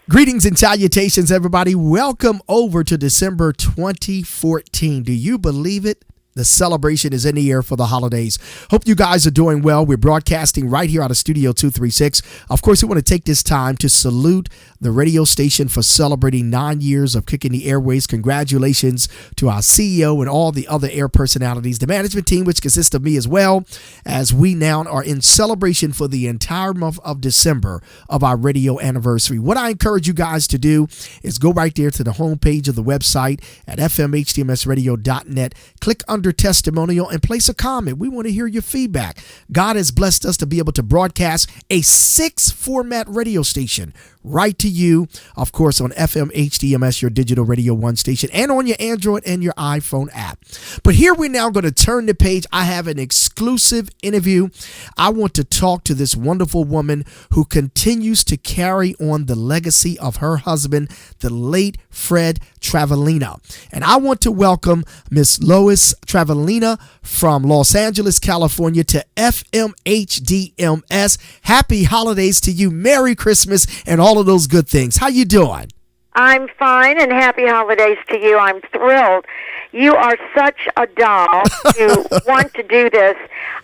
Greetings and salutations, everybody. Welcome over to December 2014. Do you believe it? The celebration is in the air for the holidays. Hope you guys are doing well. We're broadcasting right here out of Studio 236. Of course, we want to take this time to salute the radio station for celebrating 9 years of kicking the airways. Congratulations to our CEO and all the other air personalities, the management team, which consists of me as well, as we now are in celebration for the entire month of December of our radio anniversary. What I encourage you guys to do is go right there to the homepage of the website at FMHDMSradio.net. Click under testimonial and place a comment. We want to hear your feedback. God has blessed us to be able to broadcast a 6-format radio station right to you, of course, on FMHDMS, your digital Radio 1 station, and on your Android and your iPhone app. But here we're now going to turn the page. I have an exclusive interview. I want to talk to this wonderful woman who continues to carry on the legacy of her husband, the late Fred Travellina. And I want to welcome Miss Lois Travellina from Los Angeles, California to FMHDMS. Happy holidays to you. Merry Christmas and all of those good things. How you doing? I'm fine, and happy holidays to you. I'm thrilled. You are such a doll to want to do this.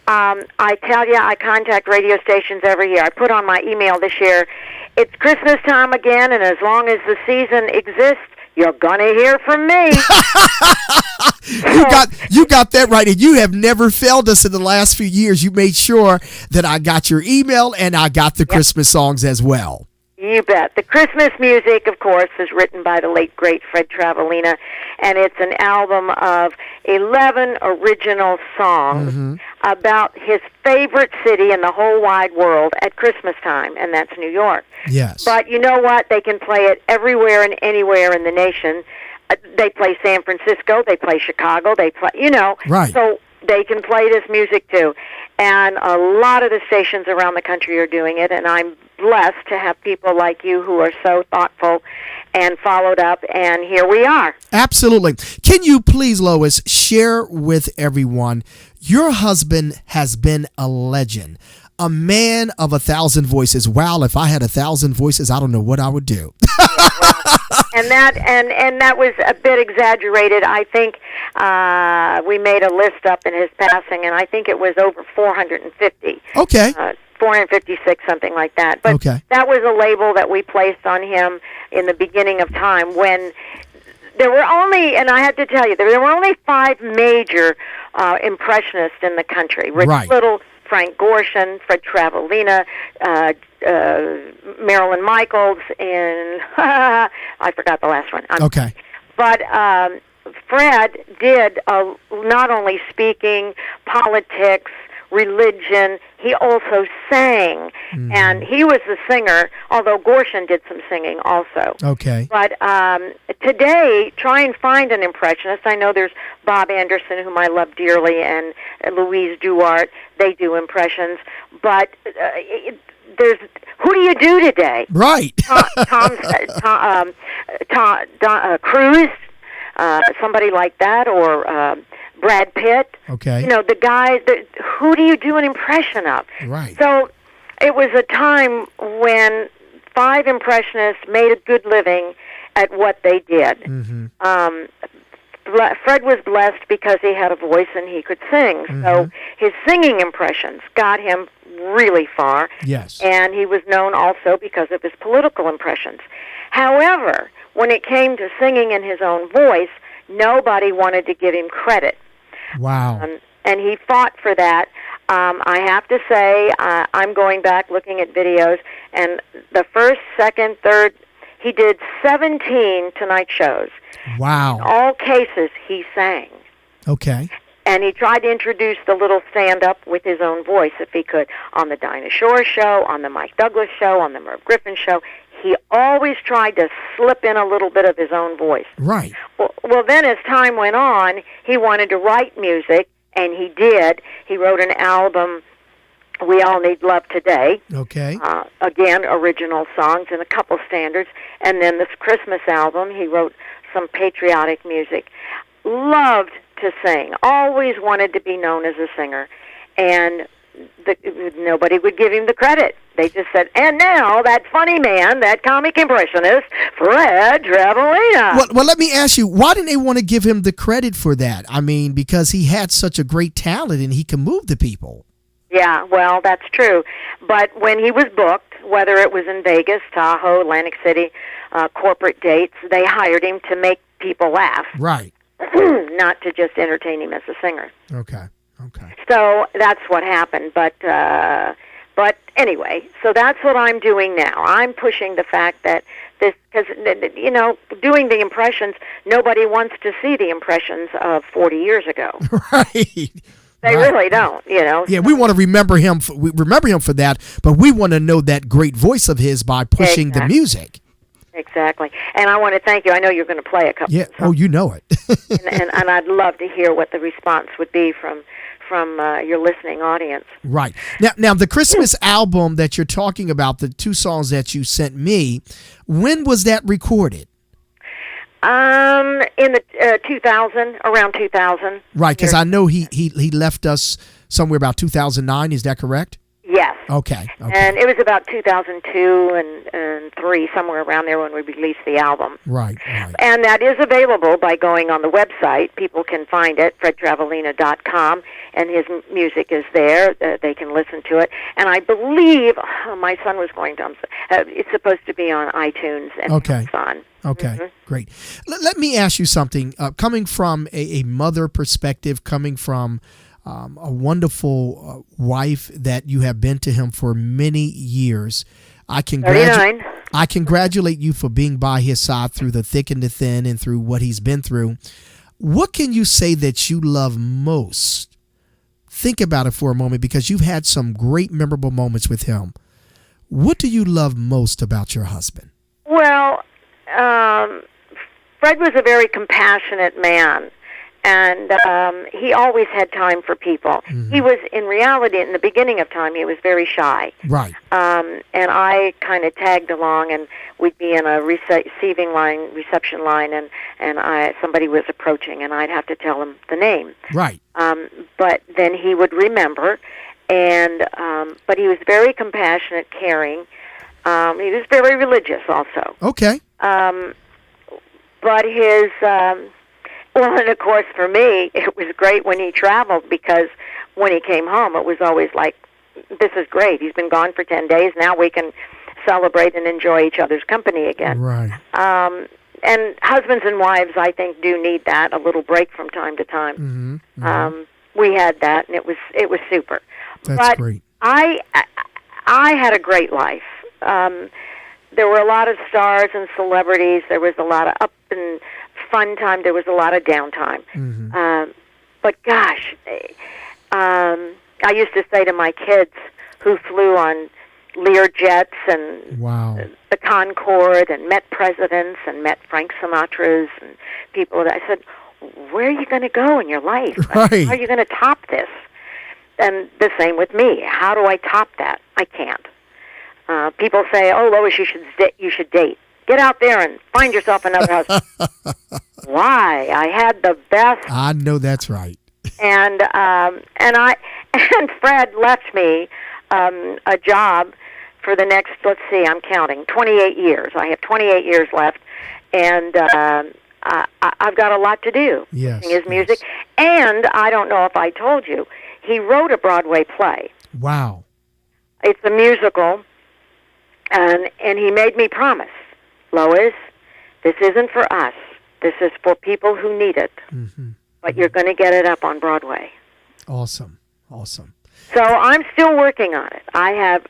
I tell you, I contact radio stations every year. I put on my email this year, it's Christmas time again, and as long as the season exists, you're going to hear from me. You got that right, and you have never failed us in the last few years. You made sure that I got your email and I got the Christmas songs as well. You bet. The Christmas music, of course, is written by the late, great Fred Travellina, and it's an album of 11 original songs about his favorite city in the whole wide world at Christmas time, and that's New York. Yes. But you know what? They can play it everywhere and anywhere in the nation. They play San Francisco, they play Chicago, they play, Right. So they can play this music too. And a lot of the stations around the country are doing it, and I'm blessed to have people like you who are so thoughtful and followed up, and here we are. Absolutely. Can you please, Lois, share with everyone, your husband has been a legend, a man of 1,000 voices. Wow, if I had 1,000 voices, I don't know what I would do. And that was a bit exaggerated. I think we made a list up in his passing, and I think it was over 450. Okay. 456, something like that. But that was a label that we placed on him in the beginning of time when there were only, and I have to tell you, there were only 5 major impressionists in the country. Rich Little, Frank Gorshin, Fred Travellina, Marilyn Michaels, and I forgot the last one. But Fred did not only speaking, politics, religion, he also sang. And he was the singer, although Gorshin did some singing also. But today, try and find an impressionist. I know there's Bob Anderson, whom I love dearly, and Louise Duarte. They do impressions. But there's, who do you do today? Right. Tom Cruise, somebody like that, or Brad Pitt. The guy, who do you do an impression of? Right. So it was a time when 5 impressionists made a good living at what they did. Fred was blessed because he had a voice and he could sing. So his singing impressions got him really far. Yes. And he was known also because of his political impressions. However, when it came to singing in his own voice, nobody wanted to give him credit. Wow. And he fought for that. I have to say, I'm going back looking at videos, and the first, second, third, he did 17 Tonight shows. Wow. In all cases, he sang. And he tried to introduce the little stand-up with his own voice, if he could, on the Dinah Shore show, on the Mike Douglas show, on the Merv Griffin show. He always tried to slip in a little bit of his own voice. Right. Well, then as time went on, he wanted to write music, and he did. He wrote an album, We All Need Love Today. Again, original songs and a couple standards. And then this Christmas album, he wrote some patriotic music. Loved to sing. Always wanted to be known as a singer. And nobody would give him the credit. They just said, and now that funny man, that comic impressionist, Fred Travalena. Well, let me ask you, why didn't they want to give him the credit for that? I mean, because he had such a great talent and he can move the people. Yeah, well, that's true. But when he was booked, whether it was in Vegas, Tahoe, Atlantic City, corporate dates, they hired him to make people laugh. Right. Not to just entertain him as a singer. Okay. So that's what happened. But anyway, so that's what I'm doing now. I'm pushing the fact that this, because, doing the impressions, nobody wants to see the impressions of 40 years ago. Right. They really don't, Yeah, we want to remember him. We remember him for that, but we want to know that great voice of his by pushing the music. Exactly. And I want to thank you. I know you're going to play a couple. Yeah. Oh, you know it. and I'd love to hear what the response would be from your listening audience. Right. Now the Christmas album that you're talking about, the 2 songs that you sent me, when was that recorded? In the 2000, around 2000. Right, because I know he left us somewhere about 2009. Is that correct? Yes. Okay. And it was about 2002 and 3, somewhere around there when we released the album. Right. And that is available by going on the website. People can find it, fredtravalena.com, and his music is there. They can listen to it. And I believe, my son was going to, it's supposed to be on iTunes and Amazon. Okay, great. Let me ask you something. Coming from a mother perspective, coming from a wonderful wife that you have been to him for many years, I congratulate you for being by his side through the thick and the thin and through what he's been through. What can you say that you love most? Think about it for a moment, because you've had some great memorable moments with him. What do you love most about your husband? Well, Fred was a very compassionate man. And he always had time for people. Mm-hmm. He was, in reality, in the beginning of time, he was very shy. Right. And I kind of tagged along, and we'd be in a reception line, and somebody was approaching, and I'd have to tell him the name. Right. But then he would remember, and but he was very compassionate, caring. He was very religious also. Okay. But his... Well, and of course, for me, it was great when he traveled, because when he came home, it was always like, this is great. He's been gone for 10 days. Now we can celebrate and enjoy each other's company again. Right. And husbands and wives, I think, do need that, a little break from time to time. Mm-hmm. Mm-hmm. We had that, and it was super. That's great. I had a great life. There were a lot of stars and celebrities. There was a lot of up and fun time. There was a lot of downtime. Mm-hmm. But gosh, I used to say to my kids who flew on Lear jets and the Concorde and met presidents and met Frank Sinatra's and people, I said, where are you going to go in your life? Right. How are you going to top this? And the same with me. How do I top that? I can't. People say, "Oh, Lois, you should date. Get out there and find yourself another husband." Why? I had the best. I know that's right. And Fred left me a job for the next. Let's see, I'm counting. 28 years. I have 28 years left, and I've got a lot to do. Yes. His music, and I don't know if I told you, he wrote a Broadway play. Wow. It's a musical. And he made me promise, Lois, this isn't for us. This is for people who need it. Mm-hmm. But you're going to get it up on Broadway. Awesome. So I'm still working on it. I've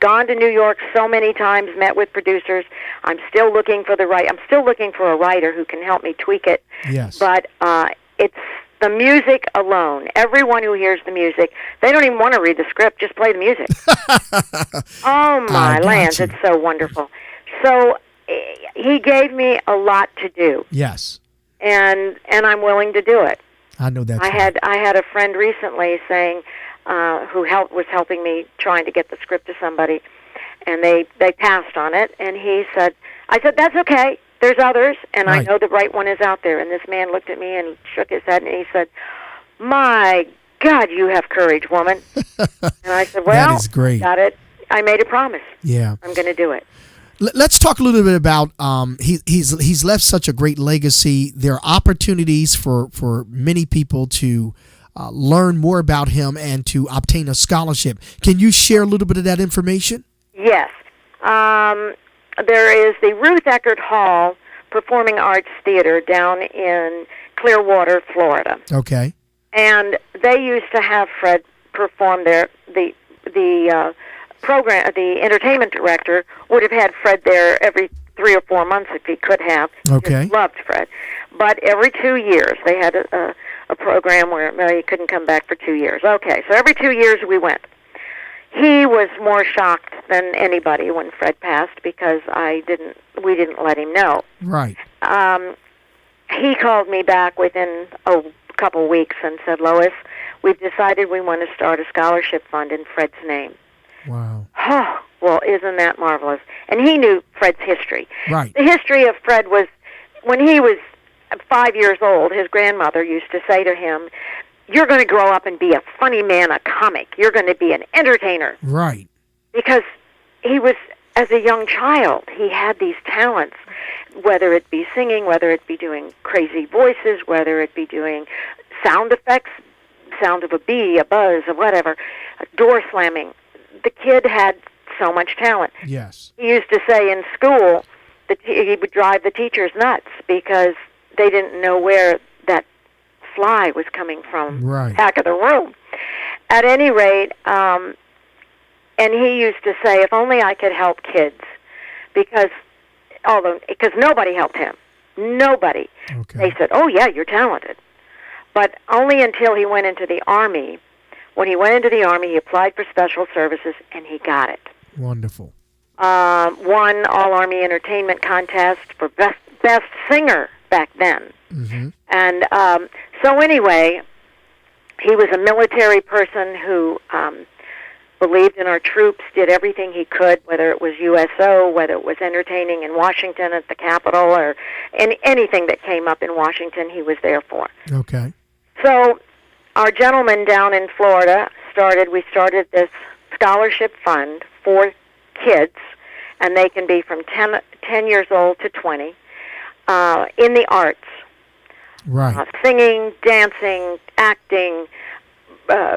gone to New York so many times, met with producers. I'm still looking for a writer who can help me tweak it. Yes. But it's the music alone. Everyone who hears the music, they don't even want to read the script. Just play the music. Oh, my lands. It's so wonderful. So he gave me a lot to do. Yes. And I'm willing to do it. I know that. I had a friend recently saying, who was helping me trying to get the script to somebody, and they passed on it. And I said, that's okay. There's others, and right. I know the right one is out there. And this man looked at me and shook his head, and he said, my God, you have courage, woman. And I said, well, that is great. Got it. I made a promise. Yeah. I'm going to do it. Let's talk a little bit about he's left such a great legacy. There are opportunities for many people to learn more about him and to obtain a scholarship. Can you share a little bit of that information? Yes. There is the Ruth Eckerd Hall Performing Arts Theater down in Clearwater, Florida. Okay. And they used to have Fred perform there. The program, the entertainment director would have had Fred there every 3 or 4 months if he could have. Okay. He loved Fred. But every 2 years, they had a program where he couldn't come back for 2 years. Okay, so every 2 years we went. He was more shocked than anybody when Fred passed because we didn't let him know. Right. He called me back within a couple weeks and said, Lois, we've decided we want to start a scholarship fund in Fred's name. Wow. Oh, well, isn't that marvelous? And he knew Fred's history. Right. The history of Fred was, when he was 5 years old, his grandmother used to say to him, you're going to grow up and be a funny man, a comic. You're going to be an entertainer. Right. Because he was, as a young child, he had these talents, whether it be singing, whether it be doing crazy voices, whether it be doing sound effects, sound of a bee, a buzz, or whatever, door slamming. The kid had so much talent. Yes. He used to say in school that he would drive the teachers nuts because they didn't know where that fly was coming from, right, back of the room. At any rate, and he used to say, if only I could help kids, because nobody helped him. Nobody. Okay. They said, oh, yeah, you're talented. But only until he went into the Army. When he went into the Army, he applied for special services, and he got it. Wonderful. Won All-Army Entertainment Contest for best singer back then. Mm-hmm. And so anyway, he was a military person who believed in our troops, did everything he could, whether it was USO, whether it was entertaining in Washington at the Capitol, or anything that came up in Washington, he was there for. Okay. So our gentleman down in Florida we started this scholarship fund for kids, and they can be from 10 years old to 20, in the arts. Right. Singing, dancing, acting,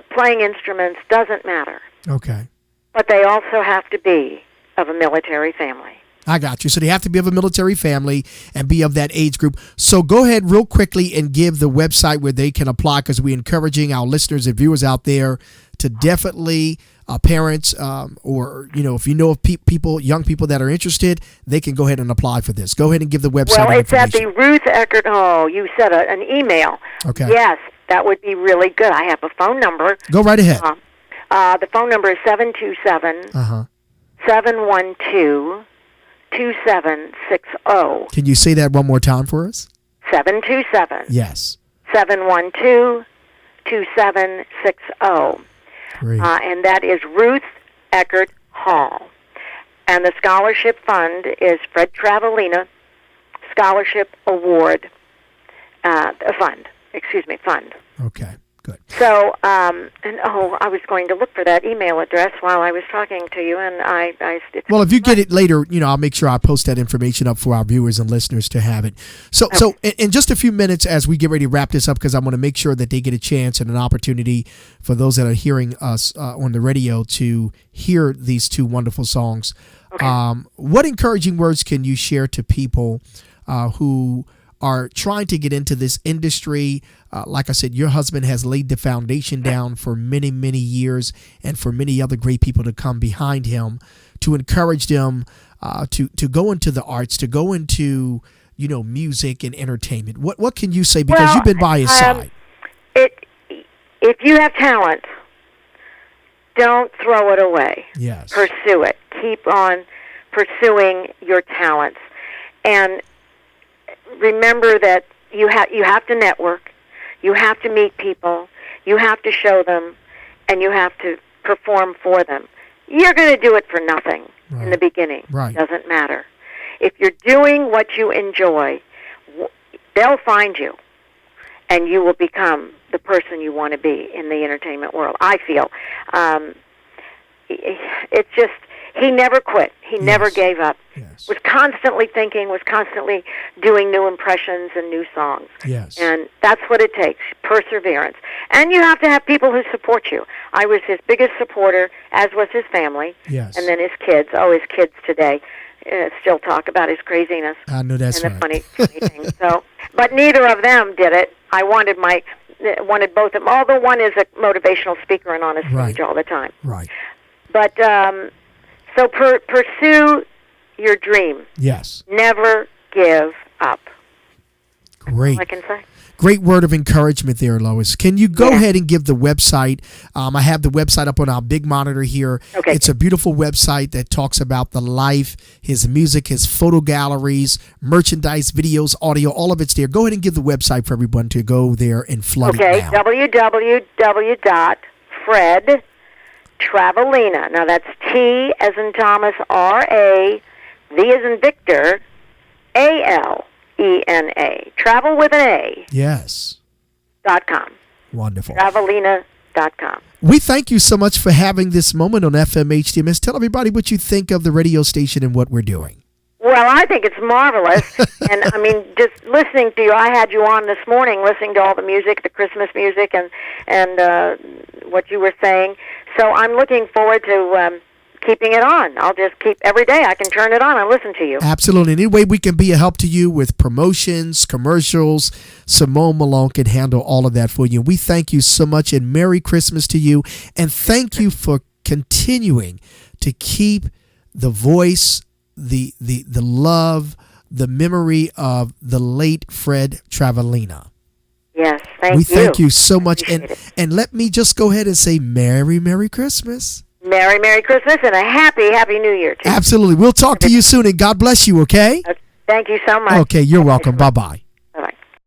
playing instruments, doesn't matter. Okay. But they also have to be of a military family. I got you. So they have to be of a military family and be of that age group. So go ahead real quickly and give the website where they can apply, because we're encouraging our listeners and viewers out there to definitely, parents, or, if you know of people, young people that are interested, they can go ahead and apply for this. Go ahead and give the website. Well, it's at the Ruth Eckerd. Oh, you said an email. Okay. Yes, that would be really good. I have a phone number. Go right ahead. The phone number is 727-712-2760. Can you say that one more time for us? 727. Yes. 712-2760. Great. And that is Ruth Eckerd Hall. And the scholarship fund is Fred Travalena Scholarship Award fund. Okay, good. So, I was going to look for that email address while I was talking to you, and well, if you get it later, I'll make sure I post that information up for our viewers and listeners to have it. So in just a few minutes, as we get ready to wrap this up, because I want to make sure that they get a chance and an opportunity for those that are hearing us on the radio to hear these two wonderful songs. Okay. What encouraging words can you share to people who are trying to get into this industry? Like I said, your husband has laid the foundation down for many, many years, and for many other great people to come behind him to encourage them to go into the arts, to go into, music and entertainment. What can you say? Because you've been by his side. If you have talent, don't throw it away. Yes. Pursue it. Keep on pursuing your talents. And remember that you have to network, you have to meet people, you have to show them, and you have to perform for them. You're going to do it for nothing in the beginning. Right. Doesn't matter. If you're doing what you enjoy, they'll find you, and you will become the person you want to be in the entertainment world. I feel it's just he never quit. He never gave up. Yes. Was constantly thinking, was constantly doing new impressions and new songs. Yes. And that's what it takes, perseverance. And you have to have people who support you. I was his biggest supporter, as was his family. Yes. And then his kids. Oh, his kids today still talk about his craziness. I know that's and right. the funny thing. So, but neither of them did it. I wanted both of them. Although one is a motivational speaker and on a stage all the time. Right. But so pursue your dream. Yes. Never give up. Great. That's all I can say. Great word of encouragement there, Lois. Can you go ahead and give the website? I have the website up on our big monitor here. Okay. It's a beautiful website that talks about the life, his music, his photo galleries, merchandise, videos, audio, all of it's there. Go ahead and give the website for everyone to go there and flood it now. www.fredtravelina. Now that's T as in Thomas, R-A, V as in Victor, A-L-E-N-A. Travel with an A. Yes. .com. Wonderful. Travelina.com. We thank you so much for having this moment on FMHDMS. Tell everybody what you think of the radio station and what we're doing. Well, I think it's marvelous. And, I mean, just listening to you, I had you on this morning listening to all the music, the Christmas music, and what you were saying. So I'm looking forward to keeping it on. I'll just keep, every day I can turn it on and listen to you. Absolutely. Any way we can be a help to you with promotions, commercials, Simone Malone can handle all of that for you. We thank you so much, and Merry Christmas to you. And thank you for continuing to keep the voice, the love, the memory of the late Fred Travelina. Yes, thank you. We thank you so much. And let me just go ahead and say Merry Christmas. Merry Christmas and a Happy New Year to you. Absolutely. We'll talk to you soon, and God bless you, okay? Thank you so much. Okay, you're welcome. Bye-bye.